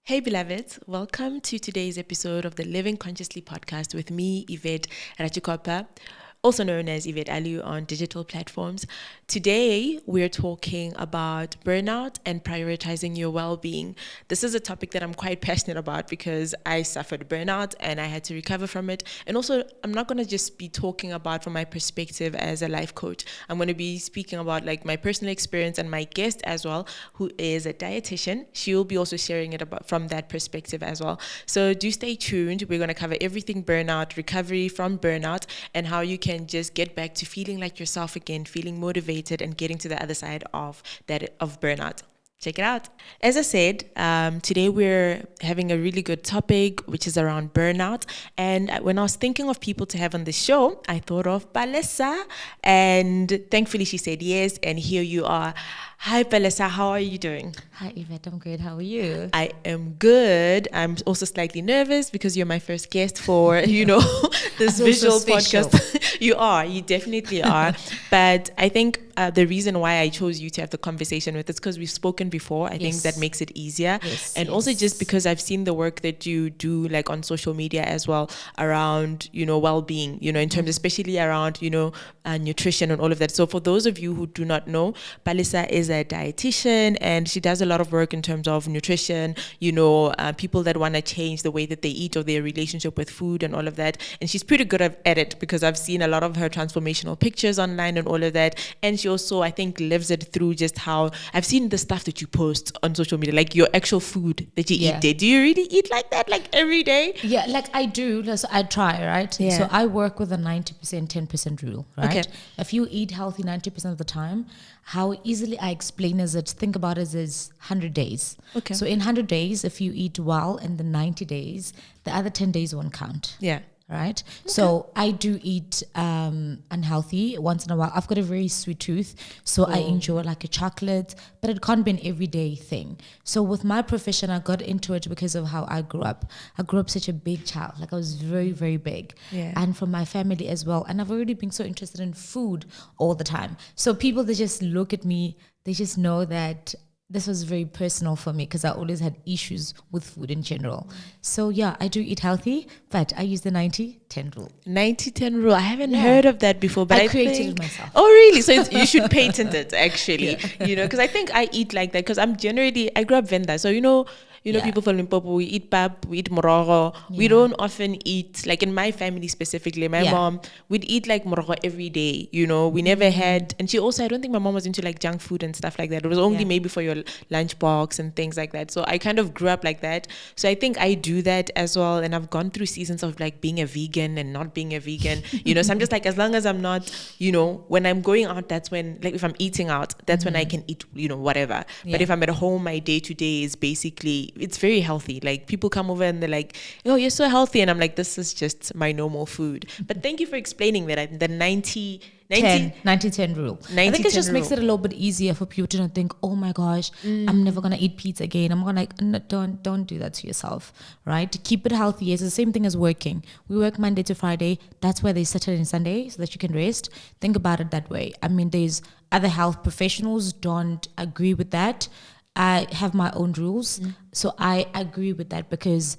Hey beloveds, welcome to today's episode of the Living Consciously podcast with me, Yvette Ratshikhopha, also known as Yvette Alu on digital platforms. Today, we're talking about burnout and prioritizing your well-being. This is a topic that I'm quite passionate about because I suffered burnout and I had to recover from it. And also, I'm not going to just be talking about from my perspective as a life coach. I'm going to be speaking about like my personal experience, and my guest as well, who is a dietitian. She will be also sharing it about from that perspective as well. So do stay tuned. We're going to cover everything burnout, recovery from burnout, and how you can just get back to feeling like yourself again, feeling motivated, and getting to the other side of burnout. Check it out. As I said, today we're having a really good topic, which is around burnout. And when I was thinking of people to have on the show, I thought of Palesa. And thankfully she said yes. And here you are. Hi, Palesa. How are you doing? Hi, Yvette. I'm great. How are you? I am good. I'm also slightly nervous because you're my first guest for, this visual podcast. You definitely are. But I think the reason why I chose you to have the conversation with is because we've spoken before. I think that makes it easier. And also just because I've seen the work that you do like on social media as well around, well-being, in terms especially around, nutrition and all of that. So for those of you who do not know, Palesa is a dietitian and she does a lot of work in terms of nutrition, people that want to change the way that they eat or their relationship with food and all of that. And she's pretty good at it because I've seen a lot of her transformational pictures online and all of that. And she also, I think, lives it through just how I've seen the stuff that you post on social media, like your actual food that you eat there. Do you really eat like that, like every day? Yeah, like I do. So I try, right? Yeah. So I work with a 90%, 10% rule, right? Okay. If you eat healthy 90% of the time, how easily I explain is it, think about it as 100 days. Okay. So in 100 days, if you eat well in the 90 days, the other 10 days won't count. Yeah. Right. Okay. So I do eat unhealthy once in a while. I've got a very sweet tooth, so I enjoy like a chocolate, but it can't be an everyday thing. So with my profession, I got into it because of how I grew up. I grew up such a big child, like I was very, very big, and from my family as well. And I've already been so interested in food all the time. So people, they just look at me, they just know that this was very personal for me because I always had issues with food in general. So yeah, I do eat healthy, but I use the 90-10 rule. 90-10 rule. I haven't heard of that before, but I created think, it myself. Oh, really? So you should patent it actually, because I think I eat like that because I grew up Venda. So, people from Limpopo, we eat pap, we eat morogo. We don't often eat, like in my family specifically, my mom, we'd eat like morogo every day, we never had, and she also, I don't think my mom was into like junk food and stuff like that. It was only maybe for your lunchbox and things like that. So I kind of grew up like that. So I think I do that as well. And I've gone through seasons of like being a vegan and not being a vegan, so I'm just like, as long as I'm not, when I'm going out, that's when, like if I'm eating out, that's when I can eat, whatever. But if I'm at home, my day to day is basically, it's very healthy. Like people come over and they're like, oh, you're so healthy. And I'm like, this is just my normal food. But thank you for explaining that. The 90-10 rule. I think it just makes it a little bit easier for people to not think, oh my gosh, I'm never going to eat pizza again. I'm going to, no, don't do that to yourself, right? Keep it healthy. It's the same thing as working. We work Monday to Friday. That's why there's Saturday and Sunday so that you can rest. Think about it that way. I mean, there's other health professionals don't agree with that. I have my own rules. So I agree with that because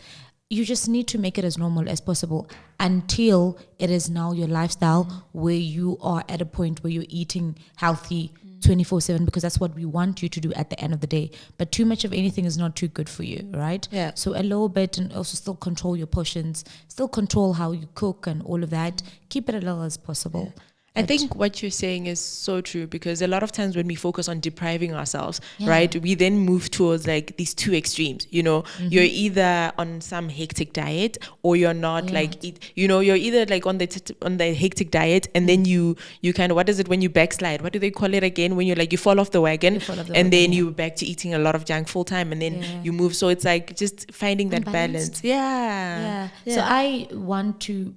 you just need to make it as normal as possible until it is now your lifestyle where you are at a point where you're eating healthy 24/7, because that's what we want you to do at the end of the day. But too much of anything is not too good for you, right? Yeah. So a little bit, and also still control your portions, still control how you cook and all of that. Keep it as little as possible. I think what you're saying is so true, because a lot of times when we focus on depriving ourselves, right, we then move towards like these two extremes, you're either on some hectic diet or you're not, like, you're either like on the hectic diet and then you kind of, what is it when you backslide? What do they call it again? When you're like, you fall off the wagon then you're back to eating a lot of junk full time and then you move. So it's like just finding that balance. Yeah. So I want to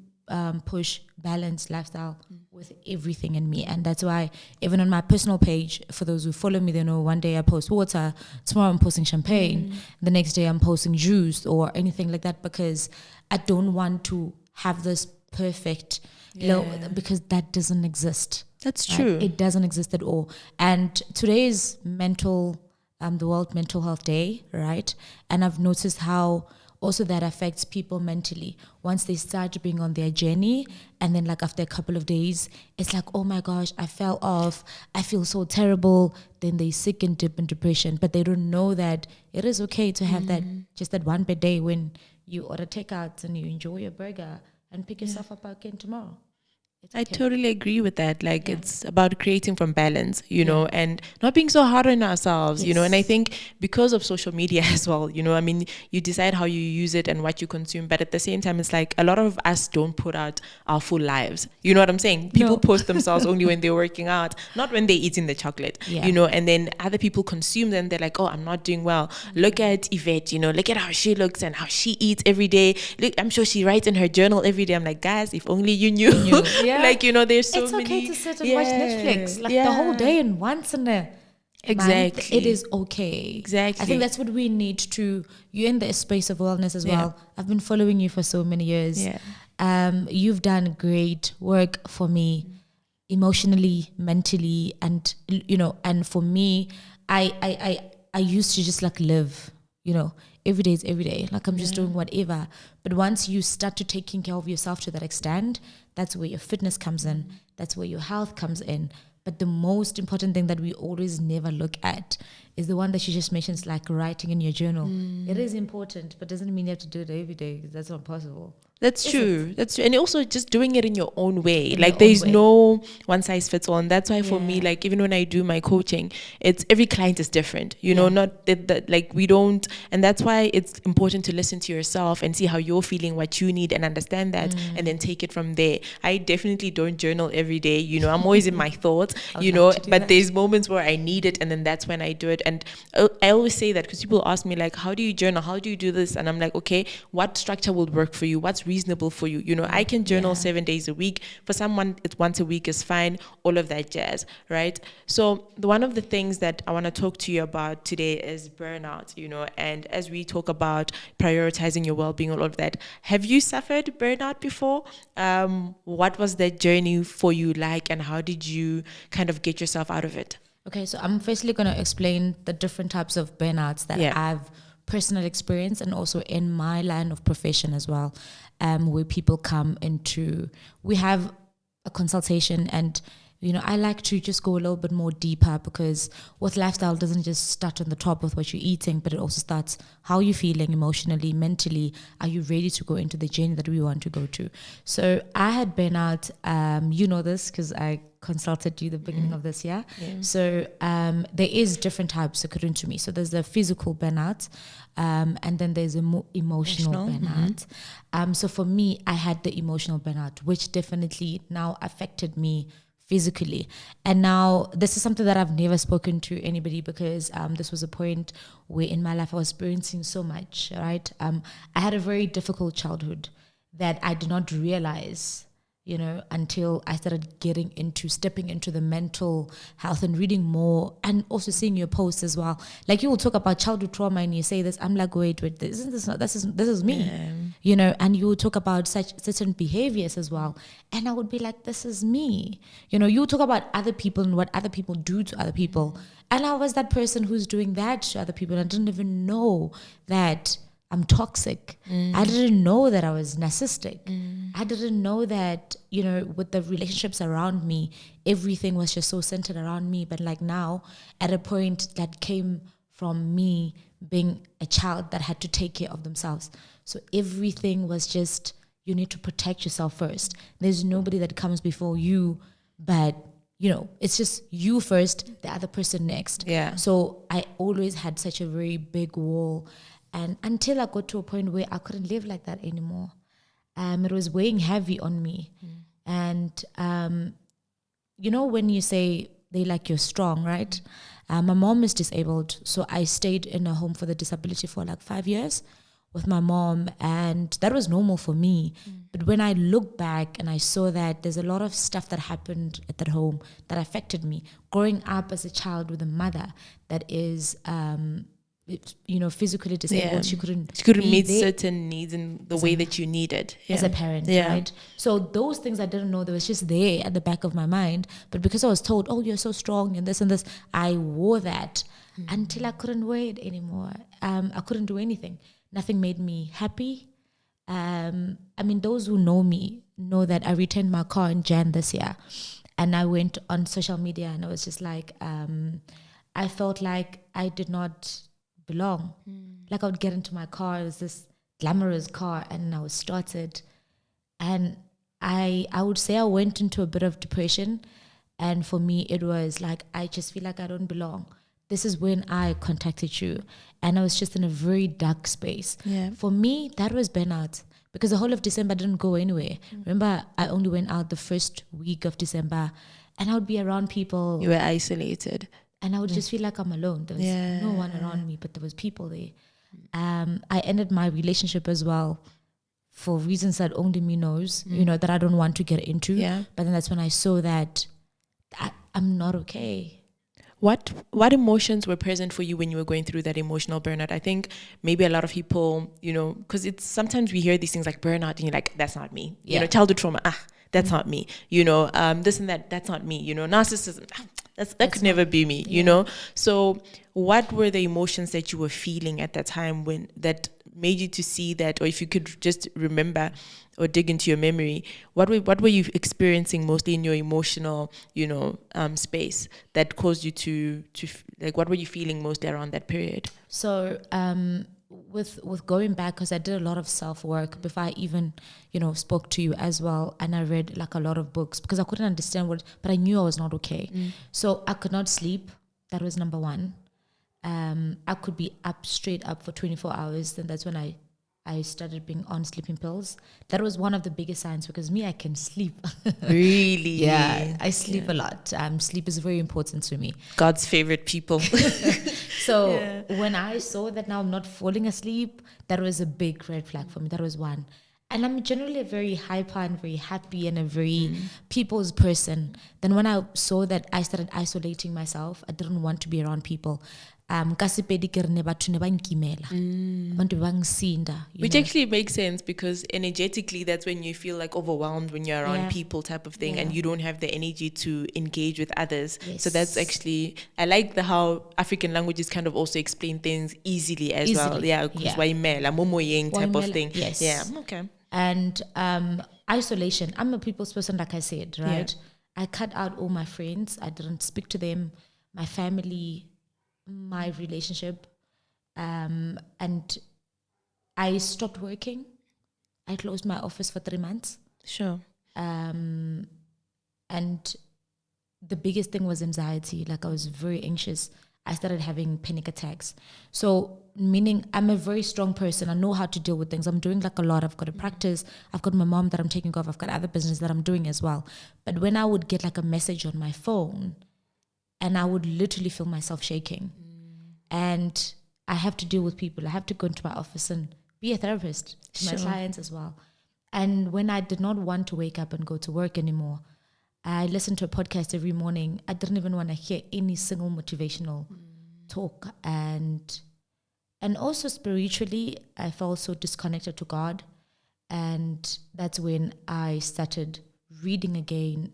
push balanced lifestyle with everything in me, and that's why even on my personal page, for those who follow me, they know one day I post water, tomorrow I'm posting champagne, the next day I'm posting juice or anything like that, because I don't want to have this perfect because that doesn't exist. That's true. It doesn't exist at all. And today's mental the World Mental Health Day, right? And I've noticed how also that affects people mentally once they start being on their journey, and then like after a couple of days it's like, oh my gosh, I fell off, I feel so terrible, then they sick and dip in depression. But they don't know that it is okay to have that, just that one bad day when you order takeouts and you enjoy your burger and pick yourself up again tomorrow. It's I okay. totally agree with that. Like, it's about creating from balance, you know, and not being so hard on ourselves, you know. And I think because of social media as well, you know, I mean, you decide how you use it and what you consume. But at the same time, it's like a lot of us don't put out our full lives. You know what I'm saying? People post themselves only when they're working out, not when they're eating the chocolate, you know, and then other people consume them. They're like, oh, I'm not doing well. Look at Yvette, you know, look at how she looks and how she eats every day. Look, I'm sure she writes in her journal every day. I'm like, guys, if only you knew. Like, you know, there's so many. It's okay to sit and watch Netflix like the whole day and once in a month. It is okay. Exactly. I think that's what we need to. You're in the space of wellness as well. I've been following you for so many years. You've done great work for me, emotionally, mentally, and you know. And for me, I used to just like live, you know. Every day is every day. Like I'm just doing whatever. But once you start to taking care of yourself to that extent, that's where your fitness comes in. That's where your health comes in. But the most important thing that we always never look at is the one that you just mentioned, like writing in your journal. It is important, but doesn't mean you have to do it every day, because that's not possible. That's true. That's true. And also just doing it in your own way. Like there's no one size fits all. And that's why for me, like even when I do my coaching, it's every client is different, you know, not that like we don't. And that's why it's important to listen to yourself and see how you're feeling, what you need, and understand that, and then take it from there. I definitely don't journal every day. You know, I'm always in my thoughts, you know, but there's moments where I need it. And then that's when I do it. And I always say that because people ask me like, how do you journal? How do you do this? And I'm like, okay, what structure will work for you? What's reasonable for you? You know, I can journal 7 days a week. For someone, it's once a week is fine. All of that jazz, right? So one of the things that I want to talk to you about today is burnout, you know, and as we talk about prioritizing your well-being, all of that, have you suffered burnout before? What was that journey for you like, and how did you kind of get yourself out of it? Okay, so I'm firstly going to explain the different types of burnouts that I've personal experience and also in my line of profession as well, where people come into, we have a consultation, and you know, I like to just go a little bit more deeper, because with lifestyle doesn't just start on the top with what you're eating, but it also starts how you're feeling emotionally, mentally. Are you ready to go into the journey that we want to go to? So I had burnout, you know this because I consulted you the beginning of this year. So there is different types according to me. So there's the physical burnout, and then there's emotional burnout. So for me, I had the emotional burnout, which definitely now affected me physically. And now this is something that I've never spoken to anybody, because this was a point where in my life I was experiencing so much, right? I had a very difficult childhood that I did not realize, you know, until I started stepping into the mental health and reading more, and also seeing your posts as well. Like you will talk about childhood trauma and you say this, I'm like, wait, this is me, you know, and you will talk about certain behaviors as well. And I would be like, this is me. You know, you talk about other people and what other people do to other people. And I was that person who's doing that to other people. And I didn't even know that I'm toxic. I didn't know that I was narcissistic. I didn't know that, you know, with the relationships around me, everything was just so centered around me. But like now, at a point that came from me being a child that had to take care of themselves. So everything was just, you need to protect yourself first. There's nobody that comes before you, but you know, it's just you first, the other person next. So I always had such a very big wall. And until I got to a point where I couldn't live like that anymore. It was weighing heavy on me. And, you know, when you say they like you're strong, right? My mom is disabled. So I stayed in a home for the disability for like 5 years with my mom. And that was normal for me. But when I look back and I saw that there's a lot of stuff that happened at that home that affected me. Growing up as a child with a mother that is... you know, physically disabled, she couldn't meet certain needs in the way that you needed as a parent, right? So those things I didn't know, that was just there at the back of my mind. But because I was told, oh, you're so strong and this, I wore that until I couldn't wear it anymore. I couldn't do anything. Nothing made me happy. I mean, those who know me know that I returned my car in Jan this year, and I went on social media and I was just like, I felt like I did not belong. Like I would get into my car, it was this glamorous car, and I was started, and I would say I went into a bit of depression, and for me it was like, I just feel like I don't belong. This is when I contacted you, and I was just in a very dark space. Yeah. For me, that was burnout, because the whole of December I didn't go anywhere. Remember, I only went out the first week of December, and I would be around people. You were isolated. And I would just feel like I'm alone. There was no one around me, but there was people there. I ended my relationship as well for reasons that only me knows, you know, that I don't want to get into. Yeah. But then that's when I saw that I'm not okay. What emotions were present for you when you were going through that emotional burnout? I think maybe a lot of people, you know, because it's sometimes we hear these things like burnout and you're like, that's not me. You know, childhood trauma, that's not me. You know, this and that, that's not me. You know, narcissism, that could never be me, you know? So what were the emotions that you were feeling at that time when that made you to see that, or if you could just remember or dig into your memory, what were you experiencing mostly in your emotional, you know, space that caused you to like, what were you feeling mostly around that period? So with going back, because I did a lot of self-work before I even, you know, spoke to you as well, and I read like a lot of books because I couldn't understand but I knew I was not okay. So I could not sleep. That was number one. I could be up straight up for 24 hours. Then that's when I started being on sleeping pills. That was one of the biggest signs, because me, I can sleep. Really? Yeah, I sleep a lot. Sleep is very important to me. God's favorite people. So when I saw that now I'm not falling asleep, that was a big red flag for me. That was one. And I'm generally a very hyper and very happy and a very people's person. Then when I saw that I started isolating myself, I didn't want to be around people. Which actually makes sense, because energetically that's when you feel like overwhelmed when you're around people type of thing, and you don't have the energy to engage with others. So that's actually, I like how African languages kind of also explain things easily as well. Yeah, because type of thing. Yes. Yeah, okay. And isolation. I'm a people's person, like I said, right? I cut out all my friends. I didn't speak to them, my family, my relationship, and I stopped working. I closed my office for 3 months. Sure. And the biggest thing was anxiety. Like, I was very anxious. I started having panic attacks. So, meaning I'm a very strong person. I know how to deal with things. I'm doing like a lot. I've got a practice. I've got my mom that I'm taking care of. I've got other business that I'm doing as well. But when I would get like a message on my phone, and I would literally feel myself shaking. And I have to deal with people. I have to go into my office and be a therapist to my clients as well. And when I did not want to wake up and go to work anymore, I listened to a podcast every morning. I didn't even want to hear any single motivational talk. And also spiritually, I felt so disconnected to God. And that's when I started reading again.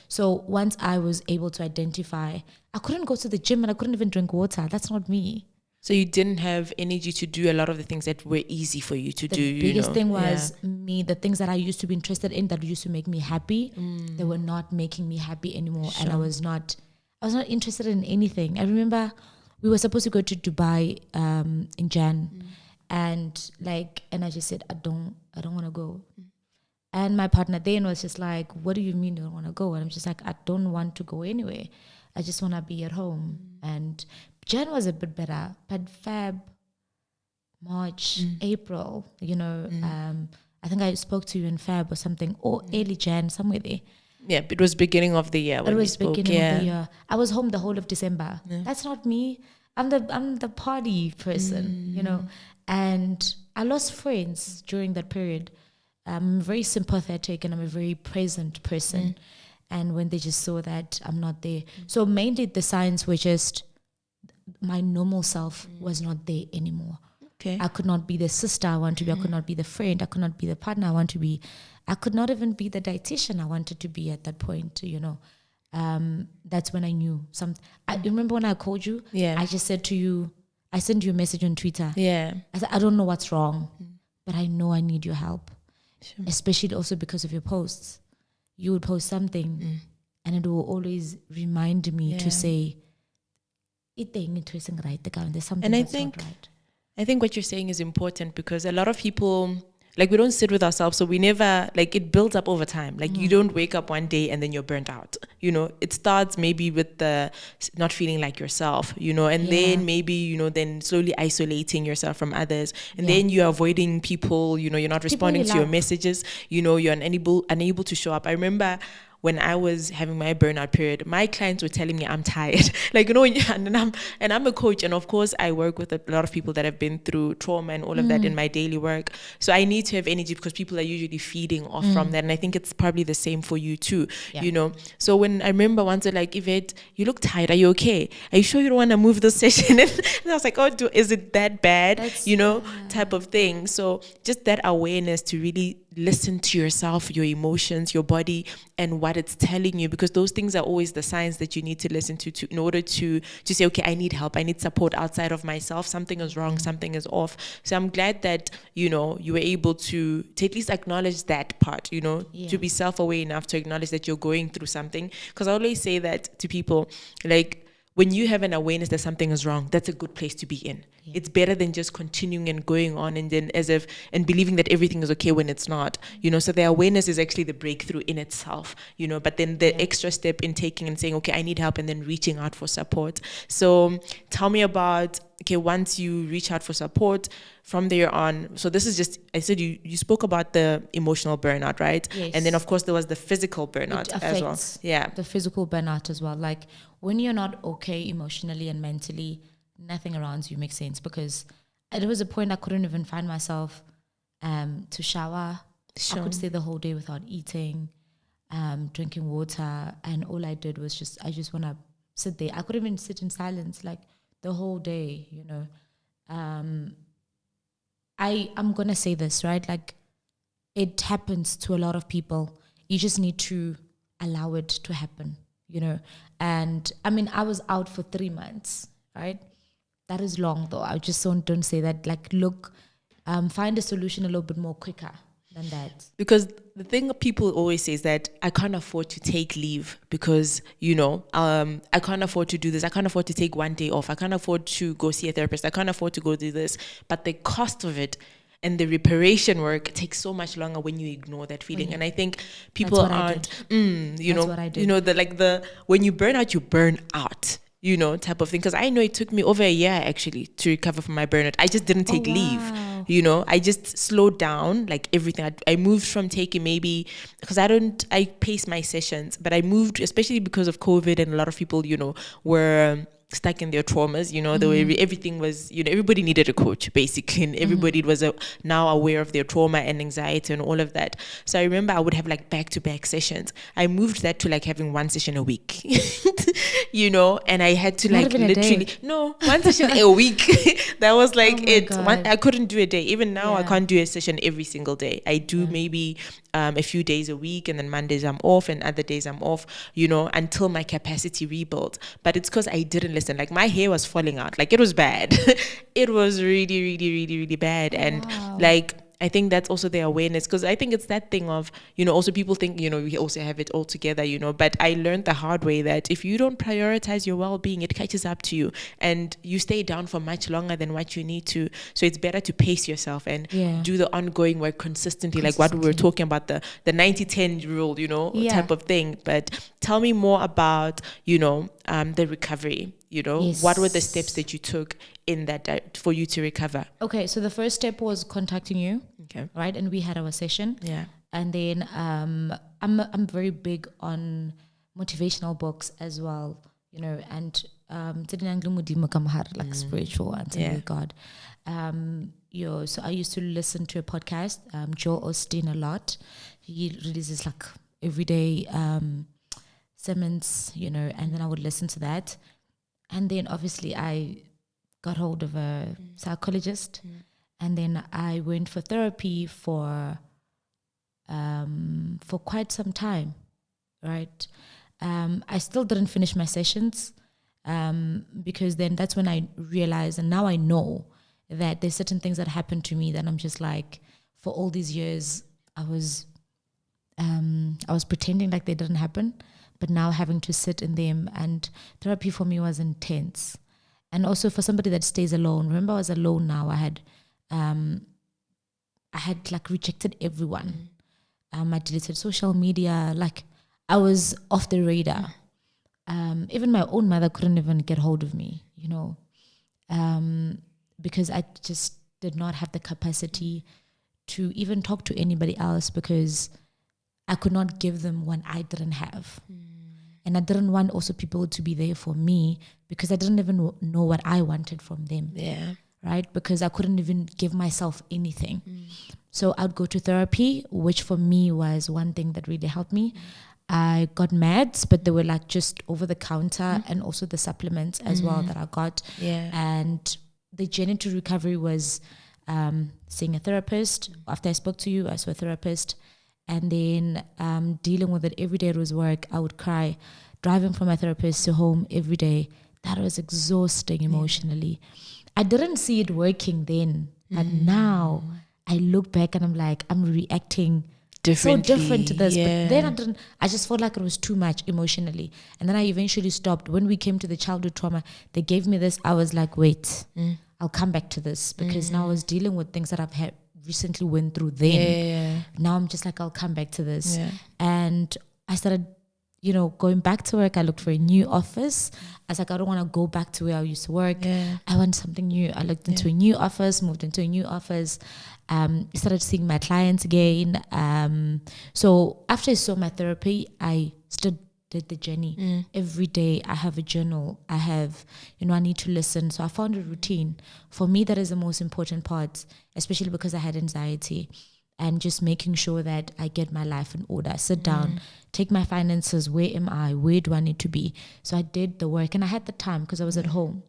So once I was able to identify, I couldn't go to the gym and I couldn't even drink water. That's not me. So you didn't have energy to do a lot of the things that were easy for you to do. The biggest thing was me, the things that I used to be interested in that used to make me happy, they were not making me happy anymore. And I was not interested in anything. I remember we were supposed to go to Dubai in Jan, and I just said, I don't want to go. And my partner then was just like, what do you mean you don't want to go? And I'm just like, I don't want to go anywhere. I just want to be at home. And Jan was a bit better, but Feb, March, April, you know, I think I spoke to you in Feb or something, or early Jan, somewhere there. Yeah, it was beginning of the year when we spoke. Beginning of the year. I was home the whole of December. That's not me. I'm the party person, you know. And I lost friends during that period. I'm very sympathetic and I'm a very present person. And when they just saw that I'm not there. So mainly the signs were just my normal self was not there anymore. Okay. I could not be the sister I want to be. I could not be the friend. I could not be the partner I want to be. I could not even be the dietitian I wanted to be at that point, you know. that's when I knew something. I remember when I called you, I just said to you, I sent you a message on Twitter. Yeah. I said, I don't know what's wrong, but I know I need your help. Sure. Especially also because of your posts. You would post something and it will always remind me to say, there's something And that's not right. I think what you're saying is important because a lot of people, like, we don't sit with ourselves, so we never, like, it builds up over time. Like, you don't wake up one day and then you're burnt out. You know, it starts maybe with the not feeling like yourself, you know, and then maybe, you know, then slowly isolating yourself from others. And then you're avoiding people, you know, you're not responding to your messages, you know, you're unable to show up. I remember when I was having my burnout period, my clients were telling me I'm tired. Like, you know, and I'm a coach, and of course I work with a lot of people that have been through trauma and all of that in my daily work. So I need to have energy because people are usually feeding off from that. And I think it's probably the same for you too, you know. So when I remember once they're like, Yvette, you look tired, are you okay? Are you sure you don't want to move this session? And I was like, oh, is it that bad? You know, type of thing. So just that awareness to really listen to yourself, your emotions, your body, and what it's telling you, because those things are always the signs that you need to listen to in order to say, okay, I need help, I need support outside of myself, something is wrong, something is off. So I'm glad that, you know, you were able to at least acknowledge that part, you know, to be self-aware enough to acknowledge that you're going through something. Because I always say that to people, like, when you have an awareness that something is wrong, that's a good place to be in. It's better than just continuing and going on and then and believing that everything is okay when it's not, you know. So the awareness is actually the breakthrough in itself, you know, but then the extra step in taking and saying, okay, I need help, and then reaching out for support. So tell me about, okay, once you reach out for support, from there on, so this is just, I said you spoke about the emotional burnout, right? Yes. And then of course there was the physical burnout as well. Yeah. The physical burnout as well. Like when you're not okay emotionally and mentally, nothing around you makes sense, because there was a point I couldn't even find myself to shower. I could stay the whole day without eating, drinking water, and all I did was I just want to sit there. I couldn't even sit in silence like the whole day, you know. I'm gonna say this, right? Like, it happens to a lot of people. You just need to allow it to happen, you know. And I mean, I was out for 3 months, right? That is long, though. I just don't say that. Like, look, find a solution a little bit more quicker than that. Because the thing people always say is that I can't afford to take leave because, you know, I can't afford to do this. I can't afford to take one day off. I can't afford to go see a therapist. I can't afford to go do this. But the cost of it and the reparation work takes so much longer when you ignore that feeling. And I think people aren't, you know, when you burn out, you burn out, you know, type of thing. Because I know it took me over a year actually to recover from my burnout. I just didn't take leave, you know. I just slowed down like everything. I moved from taking maybe, because I pace my sessions, but I moved, especially because of COVID and a lot of people, you know, were stuck in their traumas, you know, the way everything was, you know, everybody needed a coach basically, and everybody was now aware of their trauma and anxiety and all of that. So I remember I would have like back-to-back sessions. I moved that to like having one session a week, you know, and I had to like literally, one session a week. That was like I couldn't do a day. Even now I can't do a session every single day. I do maybe a few days a week, and then Mondays I'm off and other days I'm off, you know, until my capacity rebuilt. But it's because I didn't listen. Like my hair was falling out. Like it was bad. It was really, really, really, really bad. And like, I think that's also the awareness, because I think it's that thing of, you know, also people think, you know, we also have it all together, you know, but I learned the hard way that if you don't prioritize your well-being, it catches up to you and you stay down for much longer than what you need to. So it's better to pace yourself and do the ongoing work consistently, like what we were talking about, the 90-10 rule, you know, type of thing. But tell me more about, you know, the recovery. You know, what were the steps that you took in that for you to recover? Okay, so the first step was contacting you, right? And we had our session. Yeah. And then I'm very big on motivational books as well, you know, and like spiritual ones and God. So I used to listen to a podcast, Joel Osteen, a lot. He releases like everyday sermons, you know, and then I would listen to that. And then obviously I got hold of a psychologist, and then I went for therapy for quite some time, right? I still didn't finish my sessions because then that's when I realized, and now I know that there's certain things that happen to me that I'm just like, for all these years, I was pretending like they didn't happen, but now having to sit in them, and therapy for me was intense. And also for somebody that stays alone, remember I was alone now. I had like rejected everyone. I deleted social media. Like I was off the radar. Even my own mother couldn't even get hold of me, because I just did not have the capacity to even talk to anybody else, because I could not give them what I didn't have. And I didn't want also people to be there for me, because I didn't even know what I wanted from them. Yeah. Right? Because I couldn't even give myself anything. So I'd go to therapy, which for me was one thing that really helped me. I got meds, but they were like just over the counter, and also the supplements as well that I got. Yeah. And the journey to recovery was seeing a therapist. After I spoke to you, I saw a therapist. And then dealing with it every day. It was work. I would cry. Driving from my therapist to home every day, that was exhausting emotionally. I didn't see it working then, but now I look back and I'm like, I'm reacting so different to this. Yeah. But then I just felt like it was too much emotionally. And then I eventually stopped. When we came to the childhood trauma, they gave me this. I was like, wait, I'll come back to this, because now I was dealing with things that I've had recently went through then. Yeah. Now I'm just like, I'll come back to this. Yeah. And I started, going back to work. I looked for a new office. I was like, I don't want to go back to where I used to work. Yeah. I want something new. I looked into a new office, moved into a new office, started seeing my clients again. So after I saw my therapy, I did the journey. Every day I have a journal. I have, I need to listen. So I found a routine. For me, that is the most important part, especially because I had anxiety, and just making sure that I get my life in order. Sit down, take my finances. Where am I? Where do I need to be? So I did the work, and I had the time because I was at home.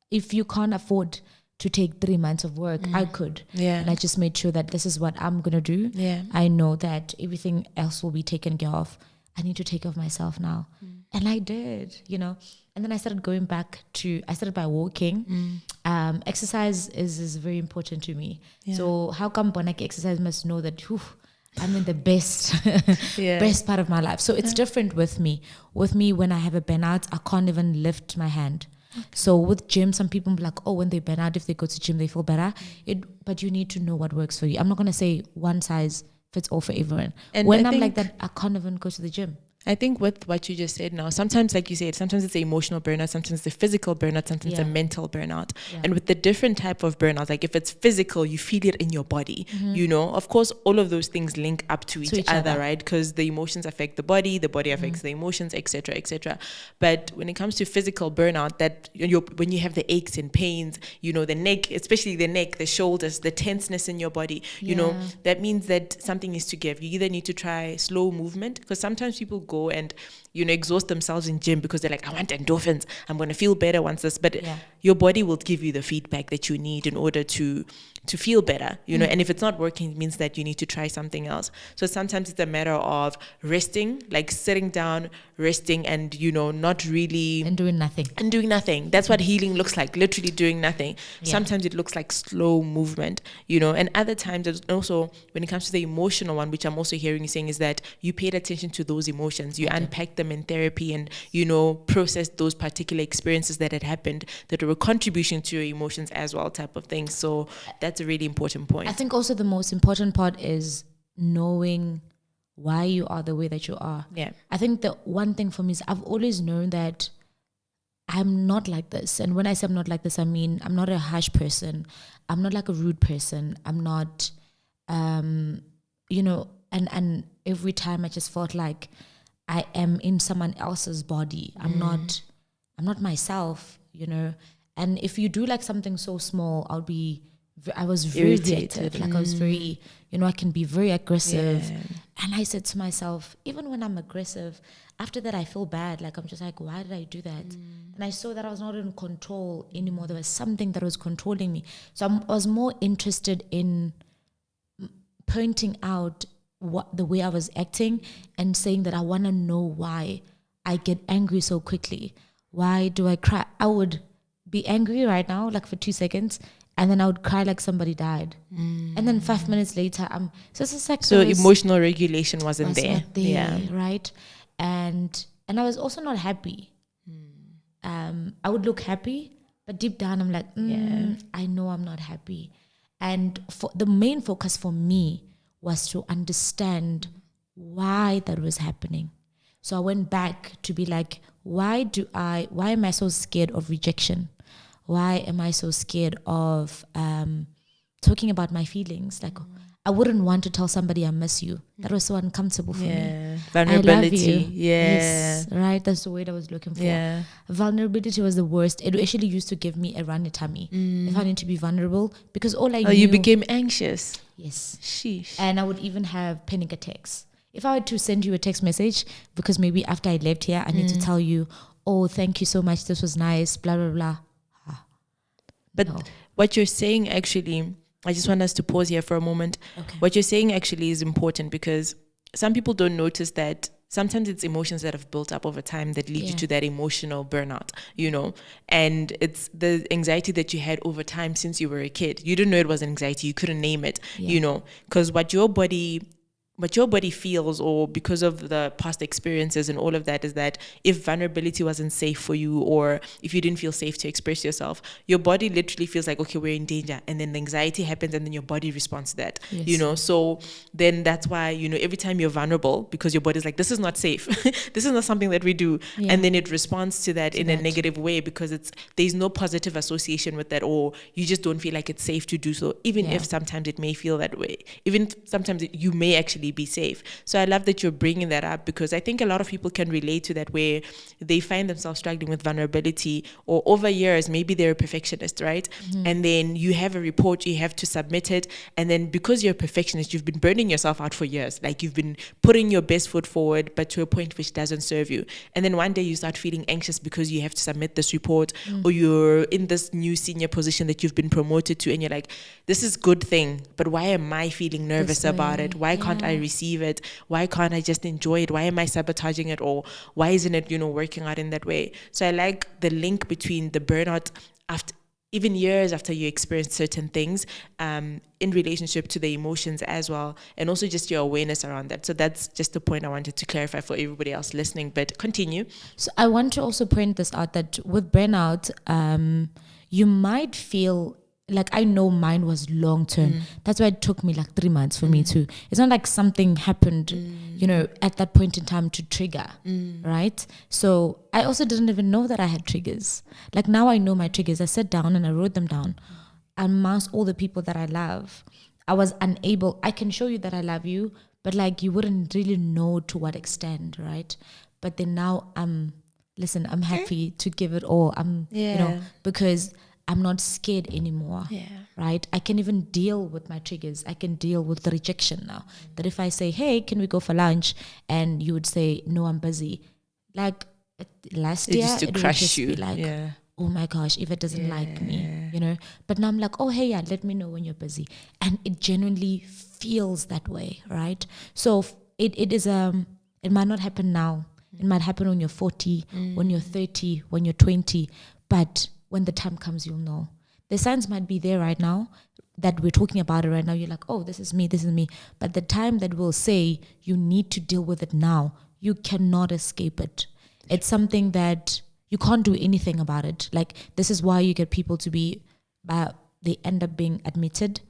If you can't afford to take 3 months of work, I could. Yeah. And I just made sure that this is what I'm going to do. Yeah. I know that everything else will be taken care of. I need to take care of myself now. And I did, And then I started going back I started by walking. Exercise is very important to me. Yeah. So how come Bonaki Exercise must know that I'm in the best, Yeah. best part of my life. So it's different with me. With me, when I have a burnout, I can't even lift my hand. Okay. So with gym, some people be like, when they burn out, if they go to gym, they feel better. But you need to know what works for you. I'm not going to say one size fits all for everyone. And when I'm like that, I can't even go to the gym. I think with what you just said now, sometimes, like you said, sometimes it's the emotional burnout, sometimes the physical burnout, sometimes the mental burnout. Yeah. And with the different type of burnout, like if it's physical, you feel it in your body, of course, all of those things link up to each other, right? Because the emotions affect the body affects the emotions, etc., etc. But when it comes to physical burnout, that when you have the aches and pains, the neck, especially the neck, the shoulders, the tenseness in your body, that means that something is to give. You either need to try slow movement, because sometimes people go and exhaust themselves in gym because they're like, I want endorphins, I'm going to feel better once this, but your body will give you the feedback that you need in order to feel better, and if it's not working, it means that you need to try something else. So sometimes it's a matter of resting, like sitting down, resting, and not really and doing nothing. That's what healing looks like, literally doing nothing. Sometimes it looks like slow movement, and other times it's also, when it comes to the emotional one, which I'm also hearing you saying, is that you paid attention to those emotions, you unpacked them in therapy, and processed those particular experiences that had happened that were a contribution to your emotions as well, type of thing. So that's a really important point. I think also the most important part is knowing why you are the way that you are. Yeah. I think the one thing for me is I've always known that I'm not like this. And when I say I'm not like this, I mean I'm not a harsh person. I'm not like a rude person. I'm not, and every time I just felt like I am in someone else's body. I'm not myself, And if you do like something so small, I was very irritated. Like I was very, I can be very aggressive. Yeah. And I said to myself, even when I'm aggressive, after that I feel bad. Like I'm just like, why did I do that? And I saw that I was not in control anymore. There was something that was controlling me. So I was more interested in pointing out the way I was acting and saying that I want to know why I get angry so quickly. Why do I cry? I would be angry right now, like for 2 seconds, and then I would cry like somebody died. And then 5 minutes later, so it's just like, so emotional regulation wasn't there. Not there, yeah, right? And I was also not happy. I would look happy, but deep down I'm like, I know I'm not happy. And the main focus for me was to understand why that was happening. So I went back to be like, why am I so scared of rejection? Why am I so scared of talking about my feelings? Like, I wouldn't want to tell somebody I miss you. That was so uncomfortable for me. Vulnerability. I love you. Yes, right. That's the word I was looking for. Yeah. Vulnerability was the worst. It actually used to give me a runny tummy if I need to be vulnerable, because all I knew. You became anxious. Yes. Sheesh. And I would even have panic attacks. If I were to send you a text message, because maybe after I left here, I need to tell you, oh, thank you so much, this was nice, blah, blah, blah. But what you're saying actually, I just want us to pause here for a moment. Okay. What you're saying actually is important, because some people don't notice that sometimes it's emotions that have built up over time that lead you to that emotional burnout, and it's the anxiety that you had over time since you were a kid. You didn't know it was anxiety. You couldn't name it, because what your body feels, or because of the past experiences and all of that, is that if vulnerability wasn't safe for you, or if you didn't feel safe to express yourself, your body literally feels like, okay, we're in danger, and then the anxiety happens, and then your body responds to that. So then that's why every time you're vulnerable, because your body's like, this is not safe, this is not something that we do, and then it responds to that in a negative way, because there's no positive association with that, or you just don't feel like it's safe to do so, even if sometimes it may feel that way, even sometimes you may actually be safe. So I love that you're bringing that up, because I think a lot of people can relate to that, where they find themselves struggling with vulnerability, or over years maybe they're a perfectionist, right? And then you have a report, you have to submit it, and then because you're a perfectionist, you've been burning yourself out for years, like you've been putting your best foot forward, but to a point which doesn't serve you. And then one day you start feeling anxious because you have to submit this report, or you're in this new senior position that you've been promoted to, and you're like, this is good thing, but why am I feeling nervous about it? Why can't I receive it? Why can't I just enjoy it? Why am I sabotaging it? Or why isn't it, working out in that way? So I like the link between the burnout after, even years after you experience certain things, in relationship to the emotions as well, and also just your awareness around that. So that's just the point I wanted to clarify for everybody else listening, but continue. So I want to also point this out, that with burnout, you might feel like, I know mine was long term. That's why it took me like 3 months for me to. It's not like something happened, at that point in time to trigger, right? So I also didn't even know that I had triggers. Like, now I know my triggers. I sat down and I wrote them down. Amongst all the people that I love, I was unable. I can show you that I love you, but like, you wouldn't really know to what extent, right? But then now I'm happy to give it all. Because I'm not scared anymore, right? I can even deal with my triggers. I can deal with the rejection now. That if I say, hey, can we go for lunch? And you would say, no, I'm busy. Like last year, it would just be like, oh my gosh, Yvette doesn't like me, But now I'm like, oh, hey, let me know when you're busy. And it genuinely feels that way, right? So it is, it might not happen now. It might happen when you're 40, when you're 30, when you're 20, but when the time comes, you'll know. The signs might be there right now that we're talking about it right now. You're like, oh, this is me. But the time that we'll say you need to deal with it now, you cannot escape it. It's something that you can't do anything about it. Like, this is why you get people to be, they end up being admitted,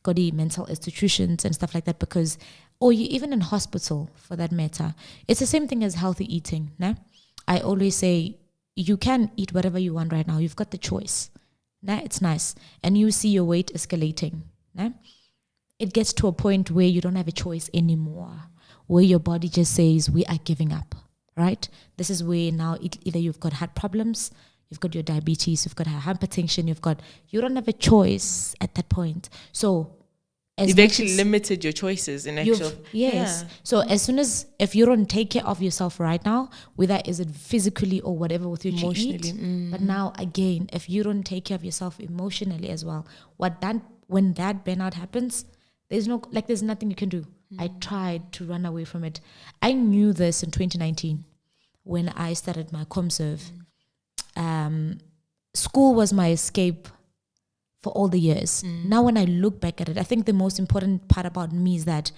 go to mental institutions and stuff like that, because, or you even in hospital for that matter. It's the same thing as healthy eating. Nah? I always say, you can eat whatever you want right now. You've got the choice. Nah, it's nice. And you see your weight escalating. Nah? It gets to a point where you don't have a choice anymore, where your body just says, we are giving up, right? This is where now either you've got heart problems, you've got your diabetes, you've got hypertension, you don't have a choice at that point. So you've actually limited your choices in actual. Yes. Yeah. So as soon as, if you don't take care of yourself right now, whether is it physically or whatever with what you eat, but now again, if you don't take care of yourself emotionally as well, when that burnout happens, There's nothing you can do. I tried to run away from it. I knew this in 2019 when I started my ComServe. School was my escape for all the years. Now when I look back at it, I think the most important part about me is that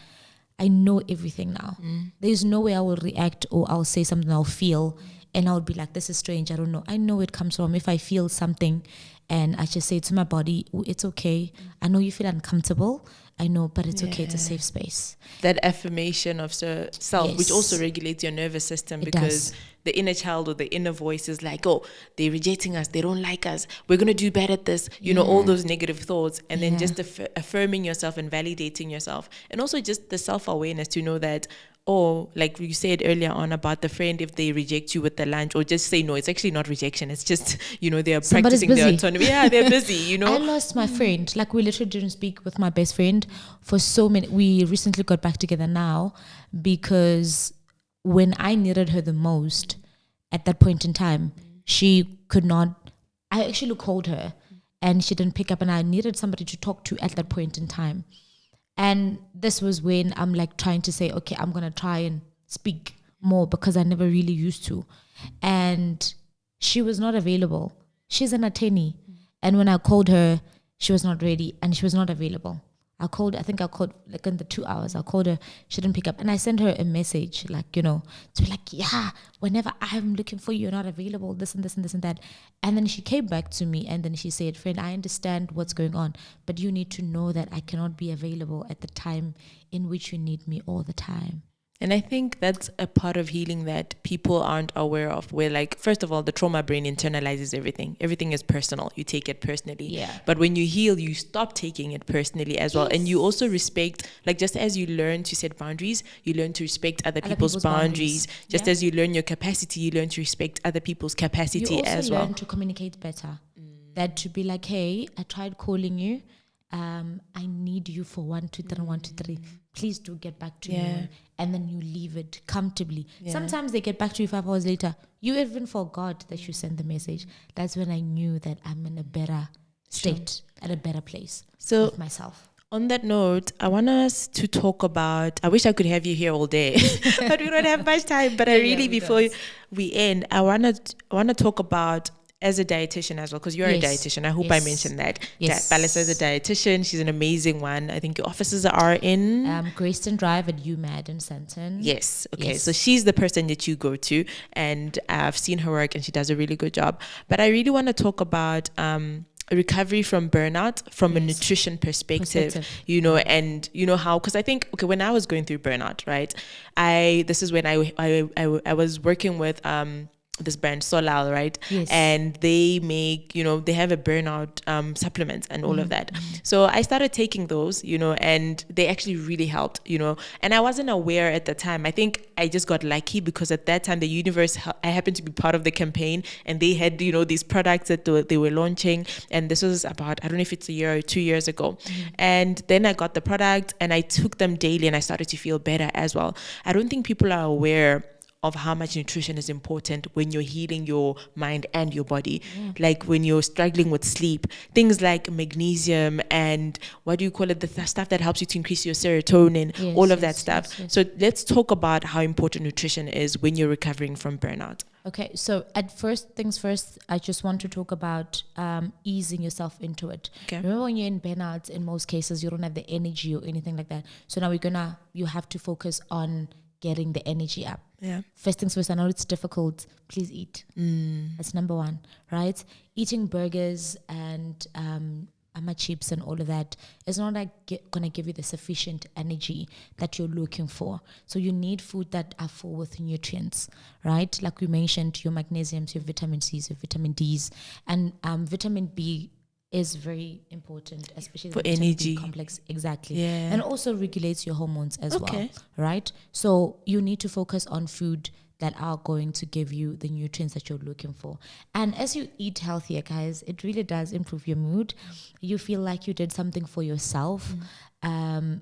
I know everything now. There's no way I will react or I'll say something I'll feel and I'll be like, this is strange, I don't know. I know where it comes from. If I feel something and I just say to my body, it's okay. I know you feel uncomfortable. I know, but it's okay. It's a safe space. That affirmation of self, which also regulates your nervous system, because the inner child or the inner voice is like, oh, they're rejecting us. They don't like us. We're going to do bad at this. You know, all those negative thoughts. And then just affirming yourself and validating yourself. And also just the self-awareness to know that, oh, like you said earlier on about the friend, if they reject you with the lunch or just say no, it's actually not rejection. It's just, you know, they're practicing their autonomy. Yeah, they're busy, you know. I lost my friend. Like, we literally didn't speak with my best friend for so many. We recently got back together now because when I needed her the most at that point in time, she could not. I actually called her and she didn't pick up, and I needed somebody to talk to at that point in time. And this was when I'm like trying to say, okay, I'm going to try and speak more because I never really used to. And she was not available. She's an attorney. And when I called her, she was not ready and she was not available. I called like in the 2 hours. I called her, she didn't pick up. And I sent her a message, like, you know, to be like, yeah, whenever I'm looking for you, you're not available, this and this and this and that. And then she came back to me and then she said, friend, I understand what's going on, but you need to know that I cannot be available at the time in which you need me all the time. And I think that's a part of healing that people aren't aware of, where, like, first of all, the trauma brain internalizes everything. Everything is personal. You take it personally. Yeah. But when you heal, you stop taking it personally as well. And you also respect, like, just as you learn to set boundaries, you learn to respect other people's boundaries. Just as you learn your capacity, you learn to respect other people's capacity as well. You also learn to communicate better. That to be like, hey, I tried calling you. I need you for 1, 2, 3, 1, 2, 3. Please do get back to me. And then you leave it comfortably. Sometimes they get back to you 5 hours later. You even forgot that you sent the message. That's when I knew that I'm in a better state, at a better place with myself. On that note, I want us to talk about, I wish I could have you here all day, but we don't have much time. But before we end, I want to talk about, as a dietitian as well, because you're a dietitian. I hope I mentioned that. Yes. Palesa is a dietitian. She's an amazing one. I think your offices are in Grayston Drive at UMAD in Sandton. Yes. Okay. Yes. So she's the person that you go to, and I've seen her work, and she does a really good job. But I really want to talk about recovery from burnout from a nutrition perspective, you know, and you know how, because I think, okay, when I was going through burnout, right, this is when I was working with this brand Solal, right? Yes. And they make, you know, they have a burnout supplement and all of that. So I started taking those, you know, and they actually really helped, you know, and I wasn't aware at the time. I think I just got lucky because at that time the universe, I happened to be part of the campaign, and they had, you know, these products that they were launching, and this was about, I don't know if it's a year or 2 years ago. And then I got the product and I took them daily, and I started to feel better as well. I don't think people are aware of how much nutrition is important when you're healing your mind and your body. Like when you're struggling with sleep, things like magnesium and what do you call it, the stuff that helps you to increase your serotonin, all of that stuff. So let's talk about how important nutrition is when you're recovering from burnout. Okay, so at first things first, I just want to talk about easing yourself into it. Okay. Remember, when you're in burnout, in most cases, you don't have the energy or anything like that. So now you have to focus on getting the energy up. First things first, I know it's difficult. Please eat. That's number one, right? Eating burgers and chips and all of that is not like going to give you the sufficient energy that you're looking for. So you need food that are full with nutrients, right? Like we mentioned, your magnesiums, your vitamin C's, your vitamin D's, and vitamin B is very important, especially for the energy complex. Exactly. And also regulates your hormones as well, right? So you need to focus on food that are going to give you the nutrients that you're looking for. And as you eat healthier, guys, it really does improve your mood. You feel like you did something for yourself.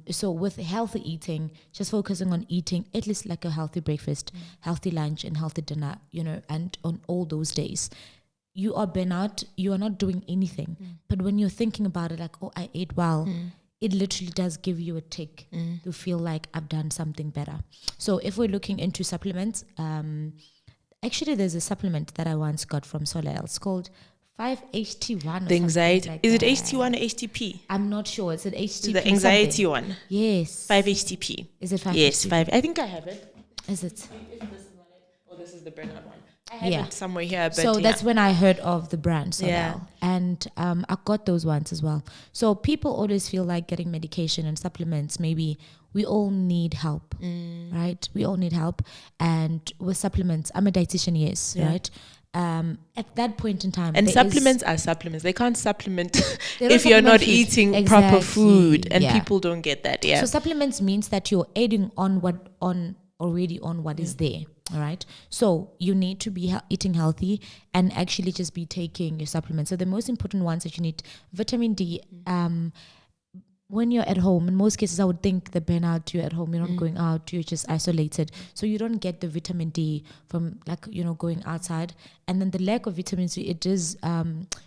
So with healthy eating, just focusing on eating at least like a healthy breakfast, healthy lunch, and healthy dinner, you know, and on all those days, you are burnout, you are not doing anything. But when you're thinking about it, like, oh, I ate well, it literally does give you a tick to feel like I've done something better. So if we're looking into supplements, actually there's a supplement that I once got from Soleil. It's called 5-HT1. The anxiety. Like is it that. HT1 or HTP? I'm not sure. It's an HTP. The anxiety something. one. Yes. 5-HTP. Is it 5-HTP? Yes, 5. I think I have it. Is it? If this is not it. Oh, this is the burnout one. I have it somewhere here. But so that's when I heard of the brand Soleil. Yeah. And I got those ones as well. So people always feel like getting medication and supplements, maybe we all need help, right? We all need help. And with supplements, I'm a dietitian, yes, right? At that point in time, and supplements are supplements. They can't supplement if don't you're not supplement food. eating proper food, and people don't get that. Yeah. So supplements means that you're adding on already on what is there. All right. So you need to be eating healthy and actually just be taking your supplements. So the most important ones that you need, vitamin D. When you're at home, in most cases, I would think the burnout, you're at home, you're not going out, you're just isolated. So you don't get the vitamin D from going outside. And then the lack of vitamin C, it is